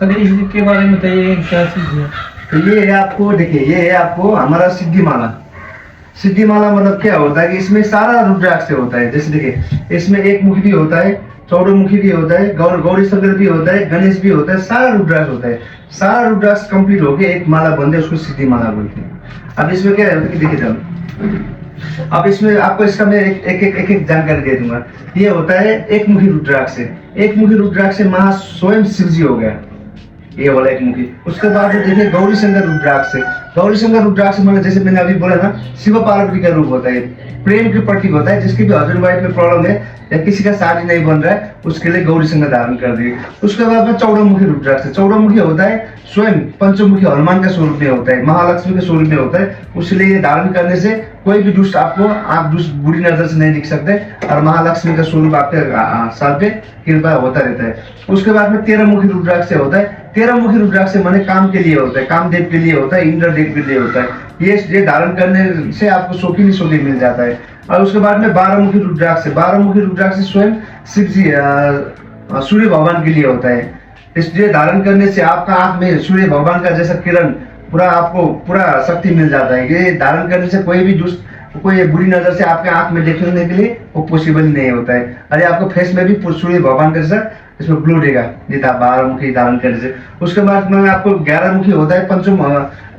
अगर इसके बारे में बताइए क्या चीज़ है। तो ये है आपको, देखिए ये है आपको हमारा सिद्धि माला। सिद्धि माला मतलब क्या होता है कि इसमें सारा रुद्राक्ष से होता है। जैसे देखिए इसमें एक मुखी भी होता है, चौड़मुखी भी होता है, गौरी शंकर भी होता है, गणेश भी होता है, सारा रुद्राक्ष होता है। सारा रुद्राक्ष कंप्लीट होके एक माला बनते है, उसको सिद्धि माला बोलते हैं। अब इसमें क्या है कि देखिए जब अब इसमें आपको इसका मैं एक जानकारी दे दूंगा। ये होता है एक मुखी रुद्राक्ष से। एक मुखी रुद्राक्ष से महा स्वयं शिव जी हो गया, ये वाला एक मुखी। उसके बाद देखिए गौरी शंकर रुद्राक्ष से। गौरी शंकर रुद्राक्ष मतलब जैसे मैंने अभी बोला ना, शिव पार्वती का रूप होता है, प्रेम की प्रतीक होता है। जिसकी भी हस्बैंड वाइफ में प्रॉब्लम है या किसी का शादी नहीं बन रहा है, उसके लिए गौरी शंकर धारण कर दिए। उसके बाद में चौड़मुखी रुद्राक्ष। चौड़मुखी होता है स्वयं पंचमुखी हनुमान के स्वरूप में होता है, महालक्ष्मी के स्वरूप में होता है। उसलिए धारण करने से कोई भी दुष्ट आपको आप दुष्ट बुरी नजर से नहीं दिख सकते, और महालक्ष्मी का स्वरूप आपके सर पे कृपा होता रहता है। उसके बाद में 13 मुखी रुद्राक्ष होता है। 13 मुखी रुद्राक्ष माने काम के लिए होता है, कामदेव के लिए होता है, इंद्रदेव के लिए होता है। ये धारण करने से आपको सोखी सोखी मिल जाता है। और उसके बाद में 12 मुखी रुद्राक्ष। 12 मुखी रुद्राक्ष स्वयं शिव जी सूर्य भगवान के लिए होता है। इसलिए धारण करने से आपका आंख में सूर्य भगवान का जैसा किरण पूरा आपको पूरा शक्ति मिल जाता है। ये धारण करने से कोई भी दुष्ट कोई बुरी नजर से आपके आंख में देखने के लिए वो पॉसिबल नहीं होता है। अरे आपको फेस में भी सूर्य भगवान का जैसा इसमें ग्लो देगा ये 12 मुखी धारण करने से। उसके बाद में आपको 11 मुखी होता है,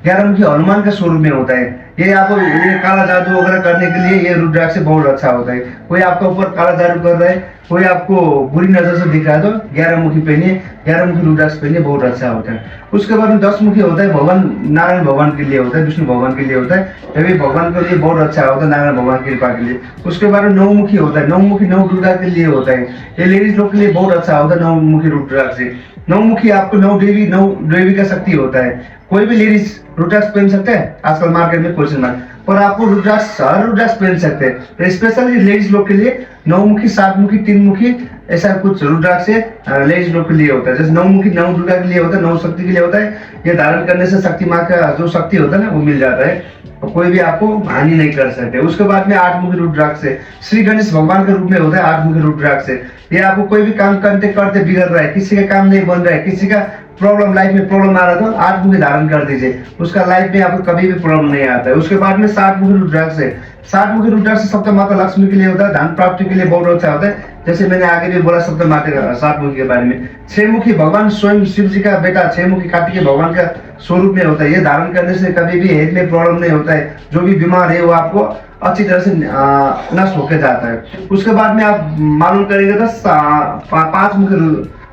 11 मुखी हनुमान का स्वरूप में होता है। ये आपको ये काला जादू वगैरह करने के लिए ये रुद्राक्ष बहुत अच्छा होता है। कोई आपके ऊपर काला जादू कर रहा है, कोई आपको बुरी नजर से दिख रहा है, तो 11 मुखी पहनिए, 11 मुखी रुद्राक्ष पहनिए, बहुत अच्छा होता है। उसके बाद में 10 मुखी होता है, भगवान नारायण भगवान के लिए होता है, विष्णु भगवान के लिए होता है। ये भी भगवान के लिए बहुत अच्छा होता है, नारायण भगवान की कृपा के लिए। उसके बाद में 9 मुखी होता है। 9 मुखी 9 दुर्गा के लिए होता है। ये लेडीज लोग के लिए बहुत अच्छा होता है 9 मुखी रुद्राक्ष। 9 मुखी आपको 9 देवी का शक्ति होता है। कोई भी लेडीज रुद्राक्ष पहन सकते हैं, आजकल मार्केट में क्वेश्चन मार्क, पर आपको रुद्राक्ष हर रुद्राक्ष पहन सकते हैं। तो स्पेशली लेडीज लोग के लिए 9 मुखी, 7 मुखी, 3 मुखी ऐसा कुछ रुद्राक्ष लेडीज लोग के लिए होता है। जैसे 9 मुखी 9 दुर्गा के लिए होता है, 9 शक्ति के लिए होता है। ये धारण करने से शक्ति माँ का जो शक्ति होता है ना वो मिल जाता है, और कोई भी आपको हानि नहीं कर सकते। उसके बाद में 8 मुखी रुद्राक्ष से श्री गणेश भगवान के रूप में होता है। 8 मुखी रुद्राक्ष से ये आपको कोई भी काम करते करते बिगड़ रहा है, किसी का काम नहीं बन रहा है, किसी का प्रॉब्लम लाइफ में प्रॉब्लम आ रहा है, तो 8 मुखी धारण कर दीजिए, उसका लाइफ में आपको कभी भी प्रॉब्लम नहीं आता है। उसके बाद में 7 मुखी रुद्राक्ष है। 7 मुखी रुद्राक्ष सप्तम माता लक्ष्मी के लिए होता है, धन प्राप्ति के लिए बहुत अच्छा होता है। जैसे मैंने आगे भी बोला सप्तम माता 7 मुखी के बारे में। 6 मुखी भगवान स्वयं शिव जी का बेटा 6 मुखी कार्तिकेय भगवान का स्वरूप में होता है। ये धारण करने से कभी भी हेल्थ में प्रॉब्लम नहीं होता है, जो भी बीमार है वो आपको अच्छी तरह से नष्ट होकर जाता है। उसके बाद में आप मालूम करेंगे तो 5 मुखी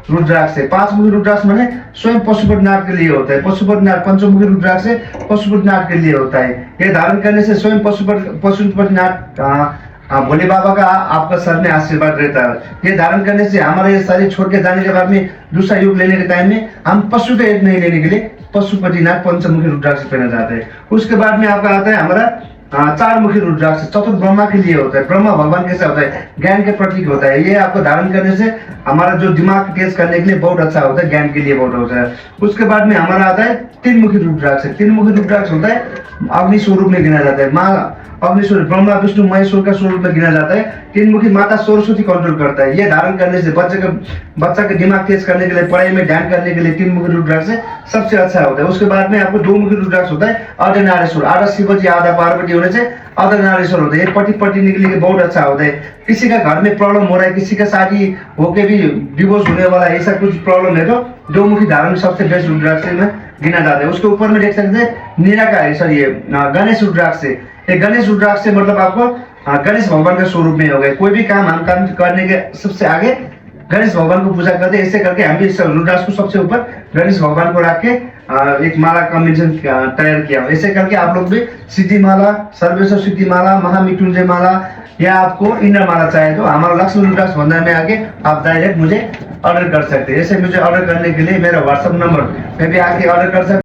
रुद्राक्ष है। 5 मुखी रुद्राक्ष माने स्वयं पशुपतिनाथ के लिए होता है। पशुपतिनाथ पंचमुखी रुद्राक्ष से पशुपतिनाथ के लिए होता है। ये धारण करने से स्वयं पशुपतिनाथ भोले बाबा का आपका सर में आशीर्वाद रहता है। ये धारण करने से हमारे ये शरीर छोड़ के जाने के बाद में दूसरा युग लेने के टाइम में हम पशु का एक नहीं लेने के लिए पशुपतिनाथ पंचमुखी रुद्राक्ष पहना जाता है। उसके बाद में आपका आता है हमारा 4 मुखी रुद्राक्ष। चतुर्थ ब्रह्मा के लिए होता है। ब्रह्मा भगवान कैसा होता है, ज्ञान के प्रतीक होता है। ये आपको धारण करने से हमारा जो दिमाग तेज करने के लिए बहुत अच्छा होता है, ज्ञान के लिए बहुत होता है। उसके बाद में हमारा आता है 3 मुखी रुद्राक्ष। 3 मुखी रुद्राक्ष होता है अग्नि स्वरूप में गिना जाता है। माँ अग्नि स्वरूप ब्रह्मा विष्णु महेश्वर का स्वरूप में गिना जाता है। 3 मुखी माता सरस्वती कंट्रोल करता है। ये धारण करने से बच्चा के दिमाग तेज करने के लिए, पढ़ाई में ध्यान करने के लिए 3 मुखी रुद्राक्ष सबसे अच्छा होता है। उसके बाद में आपको 2 मुखी रुद्राक्ष होता है अर्धनारीश्वर। आधा शिवजी आधा पार्वती होने से अर्धनारीश्वर होता है। ये पति निकले के बहुत अच्छा होता है। किसी का घर में प्रॉब्लम हो रहा है, किसी का शादी होके भी डिवोर्स होने वाला है, ऐसा कुछ प्रॉब्लम है तो 2 मुखी धारण सबसे बेस्ट रुद्राक्ष में गिना जाता है। उसके ऊपर में देख सकते हैं गणेश रुद्राक्ष है। ये गणेश रुद्राक्ष से मतलब आपको गणेश भगवान के स्वरूप में हो गए। कोई भी काम हम काम करने के सबसे आगे गणेश भगवान को पूजा करते हैं। ऐसे करके हम भी रुद्राक्ष को सबसे ऊपर गणेश भगवान को रख के एक माला कॉम्बिनेशन तैयार किया। ऐसे करके आप लोग भी सिद्धि माला, सर्वेश्वर सिद्धि माला, महामृत्युंजय माला या आपको इनर माला चाहे तो हमारा लक्ष्मी रुद्राक्ष भंडार में आके आप डायरेक्ट मुझे ऑर्डर कर सकते हैं। ऐसे मुझे ऑर्डर करने के लिए मेरा व्हाट्सएप नंबर पे भी आके ऑर्डर कर सकते हैं।